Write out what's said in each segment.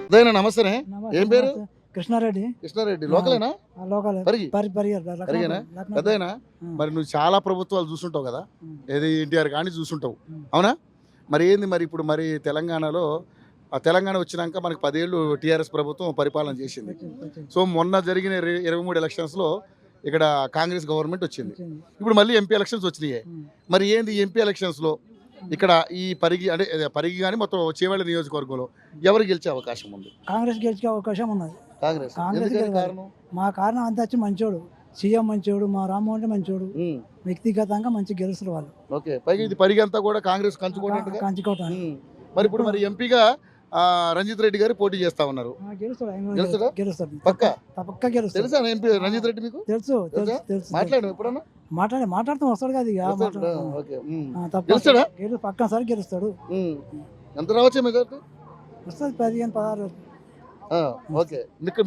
అదేనా నమస్తేనే. ఏం పేరు? కృష్ణారెడ్డి. కృష్ణారెడ్డి. లోకలేనా? లోకల్ పరిగేనా పెద్దయినా? మరి నువ్వు చాలా ప్రభుత్వాలు చూసుంటావు కదా, ఏది ఎన్టీఆర్ కానీ చూసుంటావు, అవునా? మరి ఏంది మరి ఇప్పుడు మరి తెలంగాణలో తెలంగాణ వచ్చినాక మనకు 10 ఏళ్ళు టీఆర్ఎస్ ప్రభుత్వం పరిపాలన చేసింది. సో మొన్న జరిగిన 23 ఎలక్షన్స్లో ఇక్కడ కాంగ్రెస్ గవర్నమెంట్ వచ్చింది. ఇప్పుడు మళ్ళీ ఎంపీ ఎలక్షన్స్ వచ్చినాయి. మరి ఏంది ఎంపీ ఎలక్షన్స్లో ఇక్కడ ఈ పరిగి అంటే పరిగి కానీ మొత్తం చేవెళ్ళ నియోజకవర్గంలో ఎవరు గెలిచే అవకాశం ఉంది? కాంగ్రెస్ గెలిచే అవకాశం ఉన్నది. కాంగ్రెస్. మా కారణం అంతా వచ్చి మంచోడు, సీఎం మంచోడు, మా రామ్మోహన్ మంచోడు, వ్యక్తిగతంగా మంచి గెలుస్తారు వాళ్ళు. ఓకే. పైగా ఇది పరిగి అంతా కూడా కాంగ్రెస్ కంచుకోవటం. మరి ఇప్పుడు మరి ఎంపీగా రంజిత్ రెడ్డి గారు పోటీ చేస్తా ఉన్నారు. గెలుస్తాడు పక్క గెలుస్తాడు. తెలుసా ఎంపీ రంజిత్ రెడ్డి మీకు? తెలుసు. మాట్లాడు ఎప్పుడన్నా? మాట్లాడుతూ వస్తాడు కదా. పక్కసారి గెలుస్తాడు. ఎంత రావచ్చు మెజారిటీ? వస్తుంది 15-16. ఓకే.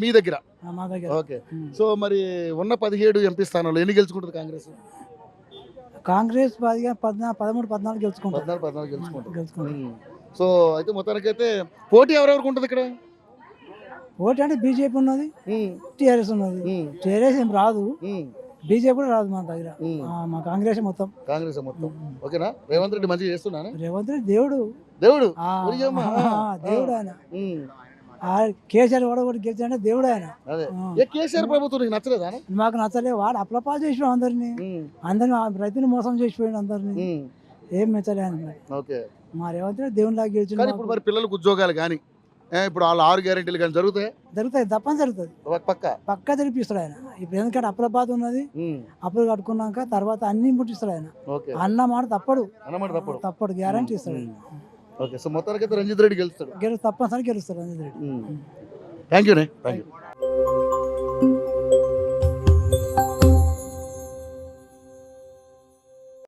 మీ దగ్గర? మా దగ్గర. ఓకే. సో మరి ఉన్న 17 ఎంపీ స్థానాలు ఎన్ని గెలుచుకుంటుంది కాంగ్రెస్? కాంగ్రెస్ 13-14 గెలుచుకుంటారు. 14 గెలుచుకుంటారు. సో అయితే మొత్తానికైతే పోటీ ఎవరెవరికి ఉంటుంది ఇక్కడ? పోటీ అంటే బీజేపీ ఉన్నది, టీఆర్ఎస్ ఉన్నది. టీఆర్ఎస్ ఏం రాదు, బీజేపీ కూడా రాదు మన దగ్గర. మా కాంగ్రెస్ మొత్తం. ఓకేనా? రేవంత్ రెడ్డి మంచిగా చేస్తున్నాను. రేవంత్ రెడ్డి దేవుడు. దేవుడు ఆయన. కేసీఆర్ కూడా గెలిచాడంటే దేవుడు ఆయన. కేసీఆర్ ప్రభుత్వం నీకు నచ్చలేదా? మాకు నచ్చలేదు. వాడు అప్లపా చేసిపోయాడు అందరిని రైతుని మోసం చేసిపోయాడు అందరిని. ఏం మెచ్చలే అని. మా రేవంత్ రెడ్డి దేవుని లాగా గెలిచాడు. ఇప్పుడు మరి పిల్లలకు ఉద్యోగాలు కానీ ఇప్పుడు వాళ్ళు 6 గ్యారెంటీలు కానీ జరుగుతాయి తప్పని జరుగుతుంది. పక్క జరిపిస్తాడు ఆయన. ఇప్పుడు ఎందుకంటే అప్పుల బాధ ఉన్నది, అప్పులు కట్టుకున్నాక తర్వాత అన్ని ముట్టిస్తాడు ఆయన. అన్న మాట తప్పడు గ్యారెంటీ ఇస్తాడు. ఓకే. సో మొత్తానికి రంజిత్ రెడ్డి గెలుస్తాడు. తప్పనిసరి గెలుస్తాడు రంజిత్ రెడ్డి. Thank you.